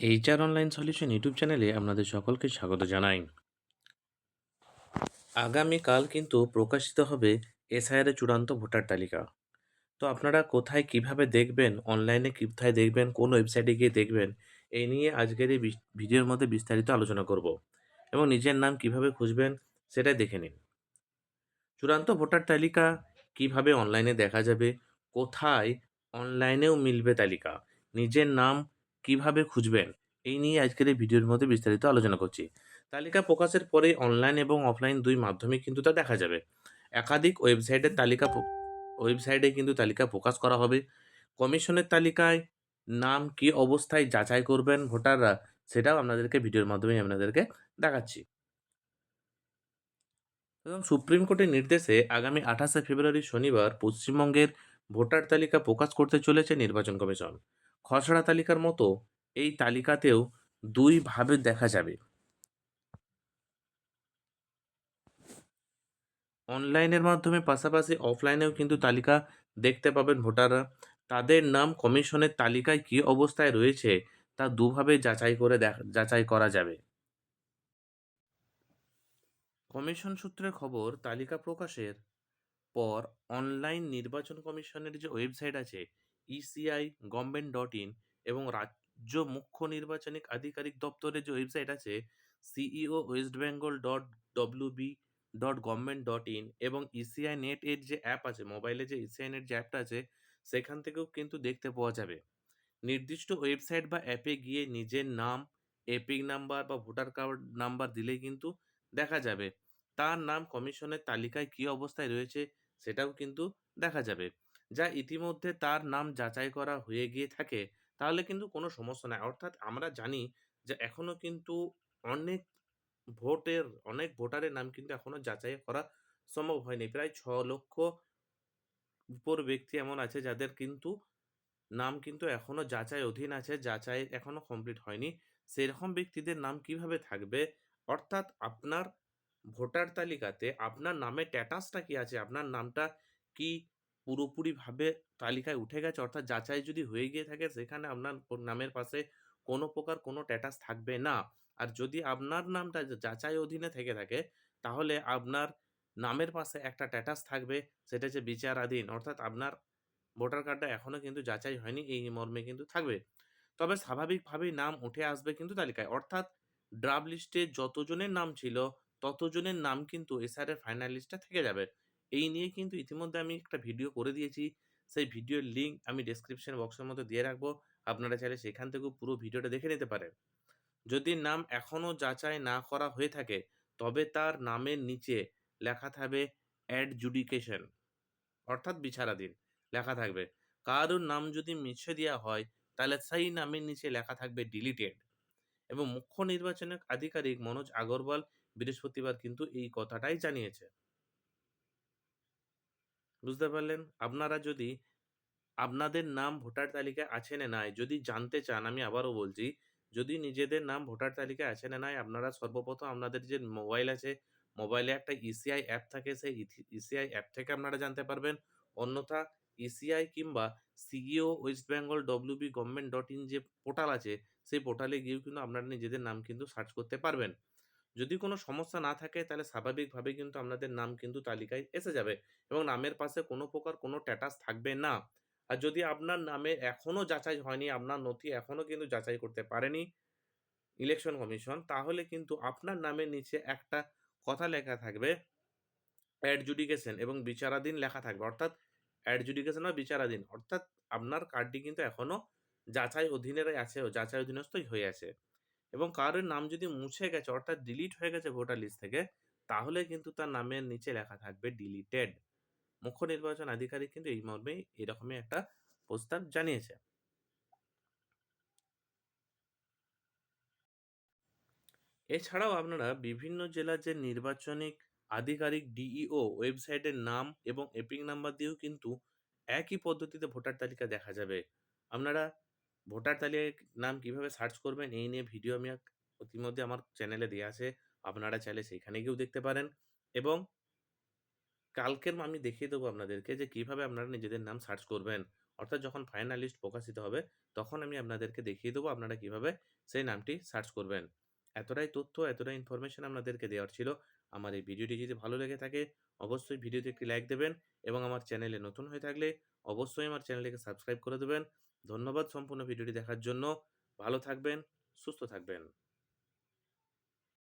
HR online solution YouTube চ্যানেলে আপনাদের সকলকে স্বাগত জানাই। আগামীকাল কিন্তু প্রকাশিত হবে এসআইআর এর চূড়ান্ত ভোটার তালিকা। তো আপনারা কোথায় কিভাবে দেখবেন, অনলাইনে কোথায় দেখবেন, কোন ওয়েবসাইটে গিয়ে দেখবেন, এই নিয়ে আজকের এই ভিডিওর মধ্যে বিস্তারিত আলোচনা করব এবং নিজের নাম কিভাবে খুঁজবেন সেটাই দেখে নিন। চূড়ান্ত ভোটার তালিকা কিভাবে অনলাইনে দেখা যাবে, কোথায় অনলাইনেও মিলবে তালিকা, নিজের নাম কিভাবে খুঁজবেন, এই নিয়ে আজকের এই ভিডিওর মধ্যে বিস্তারিত আলোচনা করছি। তালিকা প্রকাশের পরে অনলাইন এবং অফলাইন দুই মাধ্যমে কিন্তু তা দেখা যাবে। একাধিক ওয়েবসাইটে কিন্তু তালিকা প্রকাশ করা হবে। কমিশনের তালিকায় নাম কি অবস্থায় যাচাই করবেন ভোটাররা, সেটাও আপনাদেরকে ভিডিওর মাধ্যমে আপনাদেরকে দেখাচ্ছি। এবং সুপ্রিম কোর্টের নির্দেশে আগামী 28শে ফেব্রুয়ারি শনিবার পশ্চিমবঙ্গের ভোটার তালিকা প্রকাশ করতে চলেছে নির্বাচন কমিশন। খসড়া তালিকার মতো এই তালিকাতেও দুইভাবে দেখা যাবে। অনলাইনের মাধ্যমে পাশাপাশি অফলাইনেও কিন্তু তালিকা দেখতে পাবেন ভোটাররা। তাদের নাম কমিশনের তালিকায় কী অবস্থায় রয়েছে তা দুভাবে যাচাই করা যাবে। কমিশন সূত্রে খবর, তালিকা প্রকাশের পর অনলাইন নির্বাচন কমিশনের যে ওয়েবসাইট আছে ইসিআই গভর্নমেন্ট.in এবং রাজ্য মুখ্য নির্বাচনী আধিকারিক দপ্তরের যে ওয়েবসাইট আছে সিইও ওয়েস্ট বেঙ্গল .wb.gov.in এবং ইসিআই নেট এর যে অ্যাপ আছে, মোবাইলে যে ইসিআই নেট যে অ্যাপটা আছে, সেখান থেকেও কিন্তু দেখতে পাওয়া যাবে। নির্দিষ্ট ওয়েবসাইট বা অ্যাপে গিয়ে নিজের নাম, এপিক নাম্বার বা ভোটার কার্ড নাম্বার দিলেই কিন্তু দেখা যাবে। তার নাম কমিশনের তালিকায় কী অবস্থায় রয়েছে সেটাও কিন্তু দেখা যাবে। যা ইতিমধ্যে তার নাম যাচাই করা হয়ে গিয়ে থাকে তাহলে কিন্তু কোনো সমস্যা নাই। অর্থাৎ আমরা জানি যে এখনো কিন্তু অনেক অনেক ভোটারের নাম কিন্তু এখনো যাচাই করা সম্ভব হয়নি। প্রায় ৬,০০,০০০ উপর ব্যক্তি এমন আছে যাদের কিন্তু নাম কিন্তু এখনো যাচাই অধীন আছে, যাচাই এখনো কমপ্লিট হয়নি। সেরকম ব্যক্তিদের নাম কিভাবে থাকবে? অর্থাৎ আপনার ভোটার তালিকাতে আপনার নামের স্ট্যাটাসটা কি আছে? আপনার নামটা কি পুরোপুরিভাবে তালিকায় উঠে গেছে? অর্থাৎ যাচাই যদি হয়ে গিয়ে থাকে সেখানে আপনার নামের পাশে কোনো প্রকার কোনো স্ট্যাটাস থাকবে না। আর যদি আপনার নামটা যাচাই অধীনে থেকে থাকে তাহলে আপনার নামের পাশে একটা স্ট্যাটাস থাকবে, সেটা হচ্ছে বিচারাধীন। অর্থাৎ আপনার ভোটার কার্ডটা এখনো কিন্তু যাচাই হয়নি এই মর্মে কিন্তু থাকবে। তবে স্বাভাবিকভাবেই নাম উঠে আসবে কিন্তু তালিকায়। অর্থাৎ ড্রাফট লিস্টে যতজনের নাম ছিল ততজনের নাম কিন্তু এসআর এর ফাইনাল লিস্টে থেকে যাবে। এই নিয়ে কিন্তু ইতিমধ্যে আমি একটা ভিডিও করে দিয়েছি। সেই ভিডিওর লিঙ্ক আমি ডেসক্রিপশন বক্সের মধ্যে দিয়ে রাখবো। আপনারা চাইলে সেখান থেকেও পুরো ভিডিওটা দেখে নিতে পারেন। যদি নাম এখনো যাচাই না করা হয়ে থাকে তবে তার নামের নিচে লেখা থাকবে অ্যাডজুডিকেশন, অর্থাৎ বিচারাধীন লেখা থাকবে। কারোর নাম যদি মুছে দেওয়া হয় তাহলে সেই নামের নিচে লেখা থাকবে ডিলিটেড। এবং মুখ্য নির্বাচনী আধিকারিক মনোজ আগরওয়াল বৃহস্পতিবার কিন্তু এই কথাটাই জানিয়েছে। বুঝতে পারলেন? আপনারা যদি আপনাদের নাম ভোটার তালিকায় আছে না নাই যদি জানতে চান, আমি আবারও বলছি, যদি নিজেদের নাম ভোটার তালিকায় আছে না নাই আপনারা সর্বপ্রথম আপনাদের যে মোবাইল আছে, মোবাইলে একটা ইসিআই অ্যাপ থাকে, সেই ইসিআই অ্যাপ থেকে আপনারা জানতে পারবেন। অন্যথা ইসিআই কিংবা সিইও ওয়েস্ট বেঙ্গল wb.gov.in যে পোর্টাল আছে সেই পোর্টালে গিয়েও কিন্তু আপনারা নিজেদের নাম কিন্তু সার্চ করতে পারবেন। যদি কোনো সমস্যা না থাকে তাহলে স্বাভাবিকভাবে কিন্তু আপনাদের নাম কিন্তু তালিকায় এসে যাবে এবং নামের পাশে কোনো প্রকার কোনো স্ট্যাটাস থাকবে না। আর যদি আপনার নামে এখনো যাচাই হয়নি, আপনার নথি এখনো কিন্তু যাচাই করতে পারেনি ইলেকশন কমিশন, তাহলে কিন্তু আপনার নামের নিচে একটা কথা লেখা থাকবে অ্যাডজুডিকেশন এবং বিচারাধীন লেখা থাকবে। অর্থাৎ অ্যাডজুডিকেশন বা বিচারাধীন। অর্থাৎ আপনার কার্ডটি কিন্তু এখনো যাচাই অধীনেরই আছে, যাচাই অধীনস্থই হয়ে আছে। এবং কারোর নাম যদি মুছে গেছে অর্থাৎ ডিলিট হয়ে গেছে ভোটার লিস্ট থেকে, তাহলে কিন্তু তার নামের নিচে লেখা থাকবে ডিলিটেড। মুখ্য নির্বাচন আধিকারিক কিন্তু এই মর্মে এরকমই একটা প্রস্তাব জানিয়েছে। এছাড়াও আপনারা বিভিন্ন জেলার যে নির্বাচনী আধিকারিক ডিইও ওয়েবসাইটের নাম এবং এপিক নাম্বার দিয়েও কিন্তু একই পদ্ধতিতে ভোটার তালিকা দেখা যাবে। আপনারা ভোটার তালিকায় নাম কিভাবে সার্চ করবেন এই নিয়ে ভিডিও আমি ইতিমধ্যে আমার চ্যানেলে দেয়া আছে। আপনারা চাইলে সেখানে গিয়েও দেখতে পারেন এবং কালকের আমি দেখিয়ে দেবো আপনাদেরকে যে কিভাবে আপনারা নিজেদের নাম সার্চ করবেন। অর্থাৎ যখন ফাইনাল লিস্ট প্রকাশিত হবে, তখন আমি আপনাদেরকে দেখিয়ে দেবো আপনারা কিভাবে সেই নামটি সার্চ করবেন। এতটাই তথ্য, এতটাই ইনফরমেশন আপনাদেরকে দেওয়ার ছিল। আমার এই ভিডিওটি যদি ভালো লেগে থাকে, অবশ্যই ভিডিওতে একটি লাইক দেবেন এবং আমার চ্যানেলে নতুন হয়ে থাকলে অবশ্যই আমার চ্যানেলটিকে সাবস্ক্রাইব করে দেবেন। ধন্যবাদ সম্পূর্ণ ভিডিওটি দেখার জন্য। ভালো থাকবেন, সুস্থ থাকবেন।